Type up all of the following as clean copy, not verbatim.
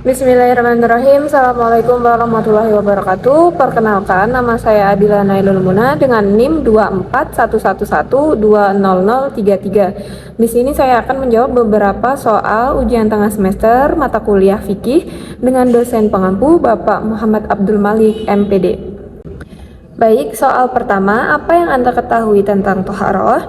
Bismillahirrahmanirrahim. Assalamualaikum warahmatullahi wabarakatuh. Perkenalkan, nama saya Adila Nailul Muna dengan NIM 24111200033. Di sini saya akan menjawab beberapa soal ujian tengah semester mata kuliah fikih dengan dosen pengampu Bapak Muhammad Abdul Malik, MPD. Baik, soal pertama, apa yang Anda ketahui tentang toharoh?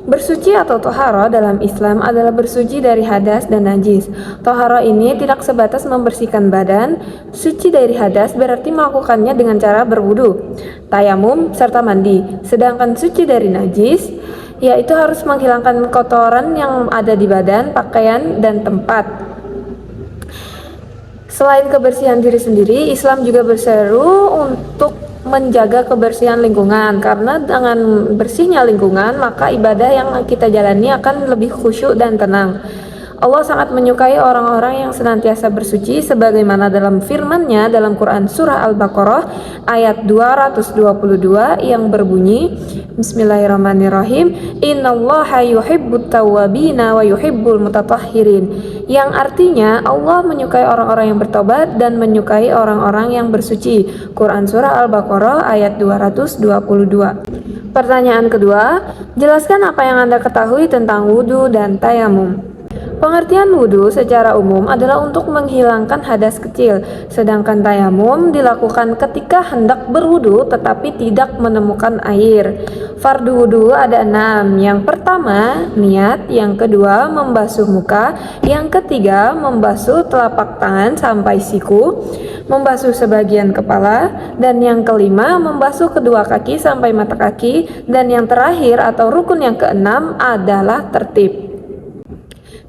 Bersuci atau toharoh dalam Islam adalah bersuci dari hadas dan najis. Toharoh ini tidak sebatas membersihkan badan. Suci dari hadas berarti melakukannya dengan cara berwudu, tayamum, serta mandi. Sedangkan suci dari najis, yaitu harus menghilangkan kotoran yang ada di badan, pakaian, dan tempat. Selain kebersihan diri sendiri, Islam juga berseru untuk menjaga kebersihan lingkungan, karena dengan bersihnya lingkungan maka ibadah yang kita jalani akan lebih khusyuk dan tenang. Allah sangat menyukai orang-orang yang senantiasa bersuci sebagaimana dalam firman-Nya dalam Quran surah Al-Baqarah ayat 222 yang berbunyi, Bismillahirrahmanirrahim, Innallaha yuhibbut tawwabina wa yuhibbul mutatahhirin, yang artinya Allah menyukai orang-orang yang bertobat dan menyukai orang-orang yang bersuci. Quran surah Al-Baqarah ayat 222. Pertanyaan kedua, jelaskan apa yang Anda ketahui tentang wudu dan tayamum. Pengertian wudhu secara umum adalah untuk menghilangkan hadas kecil, sedangkan tayamum dilakukan ketika hendak berwudhu tetapi tidak menemukan air. Fardu wudhu ada 6. Yang pertama, niat. Yang kedua, membasuh muka. Yang ketiga, membasuh telapak tangan sampai siku, membasuh sebagian kepala. Dan yang kelima, membasuh kedua kaki sampai mata kaki. Dan yang terakhir atau rukun yang keenam adalah tertib.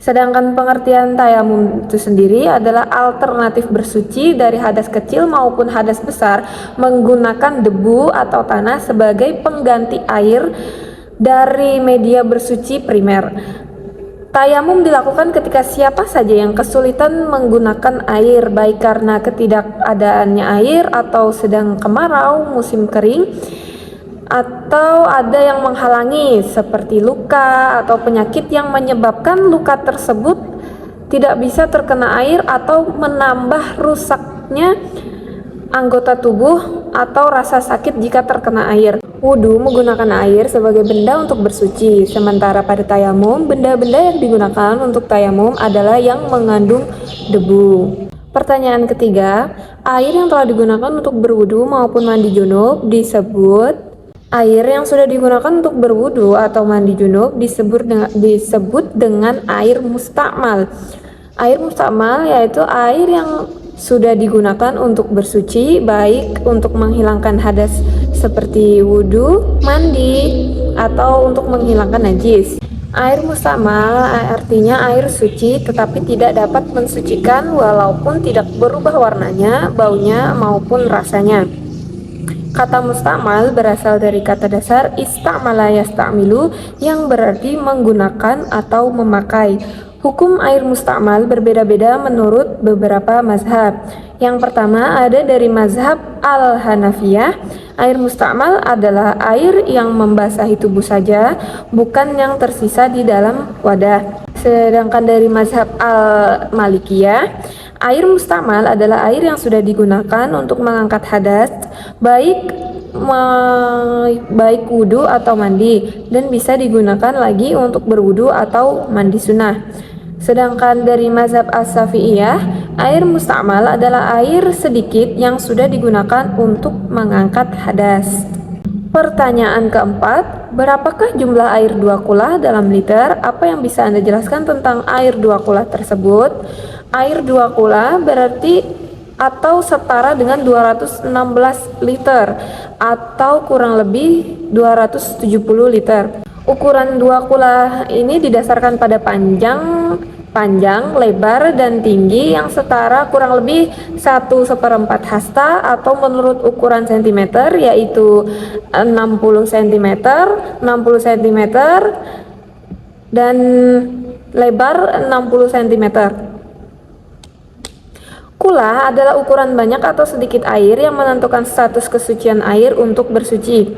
Sedangkan pengertian tayamum itu sendiri adalah alternatif bersuci dari hadas kecil maupun hadas besar menggunakan debu atau tanah sebagai pengganti air dari media bersuci primer. Tayamum dilakukan ketika siapa saja yang kesulitan menggunakan air, baik karena ketidakadaannya air atau sedang kemarau, musim kering, atau ada yang menghalangi seperti luka atau penyakit yang menyebabkan luka tersebut tidak bisa terkena air atau menambah rusaknya anggota tubuh atau rasa sakit jika terkena air. Wudu menggunakan air sebagai benda untuk bersuci, sementara pada tayamum, benda-benda yang digunakan untuk tayamum adalah yang mengandung debu. Pertanyaan ketiga, air yang telah digunakan untuk berwudu maupun mandi junub disebut. Air yang sudah digunakan untuk berwudu atau mandi junub disebut dengan air mustakmal. Air mustakmal yaitu air yang sudah digunakan untuk bersuci, baik untuk menghilangkan hadas seperti wudu, mandi, atau untuk menghilangkan najis. Air mustakmal artinya air suci tetapi tidak dapat mensucikan walaupun tidak berubah warnanya, baunya, maupun rasanya. Kata mustakmal berasal dari kata dasar istamala yastamilu yang berarti menggunakan atau memakai. Hukum air mustakmal berbeda-beda menurut beberapa mazhab. Yang pertama ada dari mazhab Al-Hanafiyah. Air mustakmal adalah air yang membasahi tubuh saja, bukan yang tersisa di dalam wadah. Sedangkan dari mazhab Al-Malikiyah, air mustakmal adalah air yang sudah digunakan untuk mengangkat hadas, baik wudhu atau mandi, dan bisa digunakan lagi untuk berwudhu atau mandi sunnah. Sedangkan dari mazhab As-Syafi'iyah, air mustakmal adalah air sedikit yang sudah digunakan untuk mengangkat hadas. Pertanyaan keempat, berapakah jumlah air 2 kula dalam liter? Apa yang bisa Anda jelaskan tentang air 2 kula tersebut? Air 2 kula berarti atau setara dengan 216 liter atau kurang lebih 270 liter. Ukuran 2 kula ini didasarkan pada panjang, lebar, dan tinggi yang setara kurang lebih 1/4 hasta atau menurut ukuran cm yaitu 60 cm, 60 cm, dan lebar 60 cm. Kula adalah ukuran banyak atau sedikit air yang menentukan status kesucian air untuk bersuci.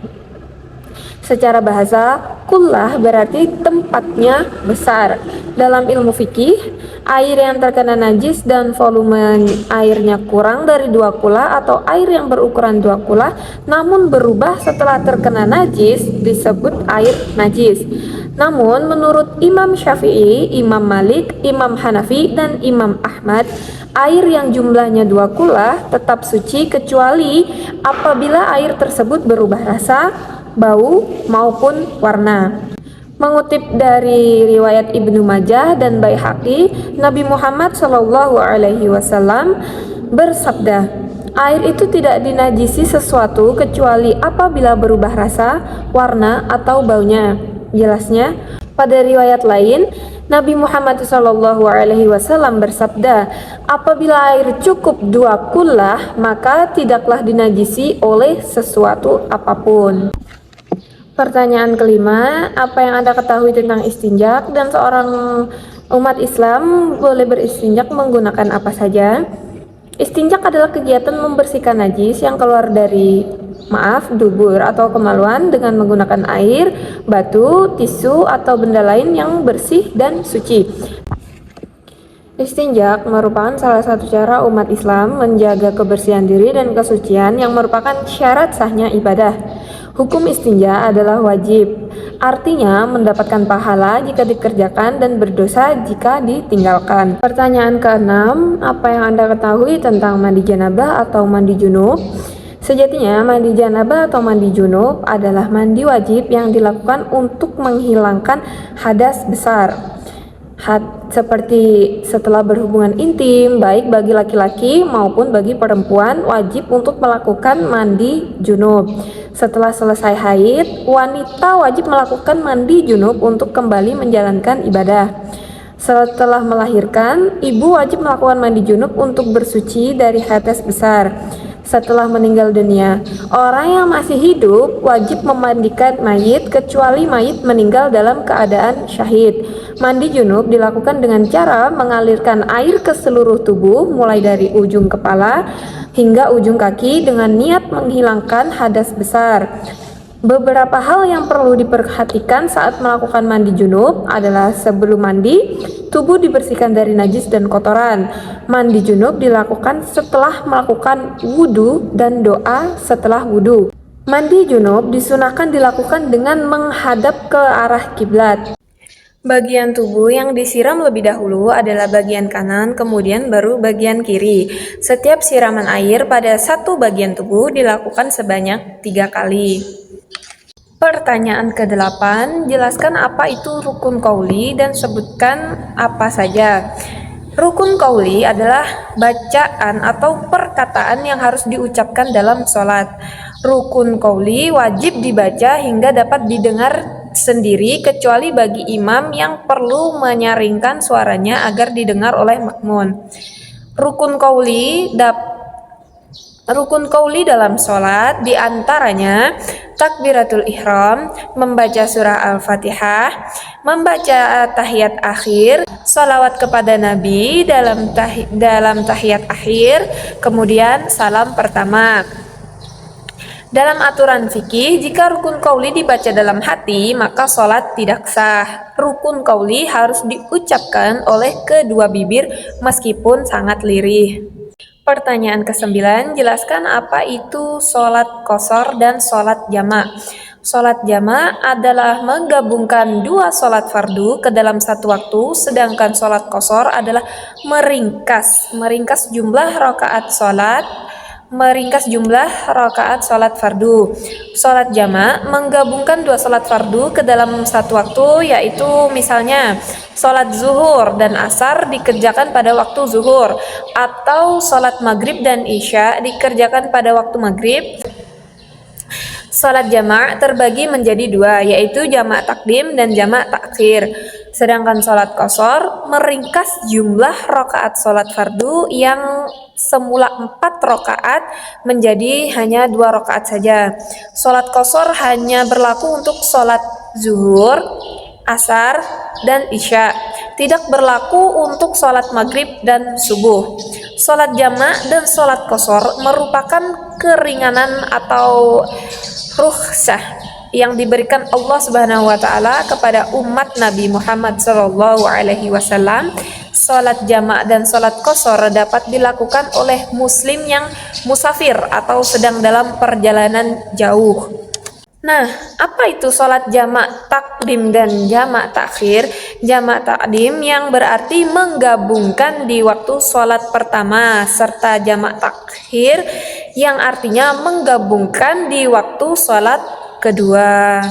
Secara bahasa, kullah berarti tempatnya besar. Dalam ilmu fikih, air yang terkena najis dan volume airnya kurang dari 2 kula atau air yang berukuran 2 kula namun berubah setelah terkena najis disebut air najis. Namun menurut Imam Syafi'i, Imam Malik, Imam Hanafi, dan Imam Ahmad, air yang jumlahnya 2 kula tetap suci kecuali apabila air tersebut berubah rasa, bau, maupun warna. Mengutip dari riwayat Ibnu Majah dan Baihaqi, Nabi Muhammad SAW bersabda, air itu tidak dinajisi sesuatu kecuali apabila berubah rasa, warna, atau baunya. Jelasnya, pada riwayat lain, Nabi Muhammad SAW bersabda, apabila air cukup 2 kullah, maka tidaklah dinajisi oleh sesuatu apapun. Pertanyaan kelima, apa yang Anda ketahui tentang istinjak dan seorang umat Islam boleh beristinjak menggunakan apa saja? Istinjak adalah kegiatan membersihkan najis yang keluar dari dubur atau kemaluan dengan menggunakan air, batu, tisu, atau benda lain yang bersih dan suci. Istinjak merupakan salah satu cara umat Islam menjaga kebersihan diri dan kesucian yang merupakan syarat sahnya ibadah. Hukum istinja adalah wajib, artinya mendapatkan pahala jika dikerjakan dan berdosa jika ditinggalkan. Pertanyaan keenam, apa yang Anda ketahui tentang mandi janabah atau mandi junub? Sejatinya mandi janabah atau mandi junub adalah mandi wajib yang dilakukan untuk menghilangkan hadas besar. Seperti setelah berhubungan intim, baik bagi laki-laki maupun bagi perempuan, wajib untuk melakukan mandi junub. Setelah selesai haid, wanita wajib melakukan mandi junub untuk kembali menjalankan ibadah. Setelah melahirkan, ibu wajib melakukan mandi junub untuk bersuci dari hadas besar. Setelah meninggal dunia, orang yang masih hidup wajib memandikan mayit kecuali mayit meninggal dalam keadaan syahid. Mandi junub dilakukan dengan cara mengalirkan air ke seluruh tubuh mulai dari ujung kepala hingga ujung kaki dengan niat menghilangkan hadas besar. Beberapa hal yang perlu diperhatikan saat melakukan mandi junub adalah sebelum mandi, tubuh dibersihkan dari najis dan kotoran. Mandi junub dilakukan setelah melakukan wudhu dan doa setelah wudhu. Mandi junub disunahkan dilakukan dengan menghadap ke arah kiblat. Bagian tubuh yang disiram lebih dahulu adalah bagian kanan, kemudian baru bagian kiri. Setiap siraman air pada satu bagian tubuh dilakukan sebanyak 3 kali. Pertanyaan ke-8, jelaskan apa itu rukun qauli dan sebutkan apa saja. Rukun qauli adalah bacaan atau perkataan yang harus diucapkan dalam sholat. Rukun qauli wajib dibaca hingga dapat didengar sendiri kecuali bagi imam yang perlu menyaringkan suaranya agar didengar oleh makmum. Rukun qauli dalam sholat diantaranya takbiratul ihram, membaca surah Al-Fatihah, membaca tahiyat akhir, salawat kepada Nabi dalam tahiyat akhir, kemudian salam pertama. Dalam aturan fikih, jika rukun qauli dibaca dalam hati, maka sholat tidak sah. Rukun qauli harus diucapkan oleh kedua bibir meskipun sangat lirih. Pertanyaan ke-9, jelaskan apa itu sholat qashar dan sholat jamak. Sholat jamak adalah menggabungkan 2 sholat fardu ke dalam satu waktu, sedangkan sholat qashar adalah meringkas jumlah rakaat sholat fardu. Sholat jamak menggabungkan 2 sholat fardu ke dalam satu waktu, yaitu misalnya sholat zuhur dan asar dikerjakan pada waktu zuhur, atau sholat maghrib dan isya dikerjakan pada waktu maghrib. Sholat jamak terbagi menjadi 2, yaitu jamak takdim dan jamak takhir. Sedangkan sholat qashar meringkas jumlah rakaat sholat fardu yang semula 4 rakaat menjadi hanya 2 rakaat saja. Sholat qashar hanya berlaku untuk sholat zuhur, asar, dan isya. Tidak berlaku untuk sholat maghrib dan subuh. Sholat jamak dan sholat qashar merupakan keringanan atau rukhsah yang diberikan Allah Subhanahu wa taala kepada umat Nabi Muhammad sallallahu alaihi wasallam. Salat jamak dan salat qashar dapat dilakukan oleh muslim yang musafir atau sedang dalam perjalanan jauh. Nah, apa itu sholat jamak takdim dan jamak takhir? Jamak takdim yang berarti menggabungkan di waktu sholat pertama, serta jamak takhir yang artinya menggabungkan di waktu sholat kedua.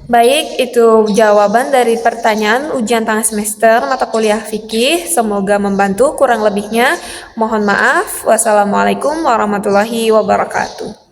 Baik, itu jawaban dari pertanyaan ujian tengah semester mata kuliah fikih. Semoga membantu, kurang lebihnya mohon maaf. Wassalamualaikum warahmatullahi wabarakatuh.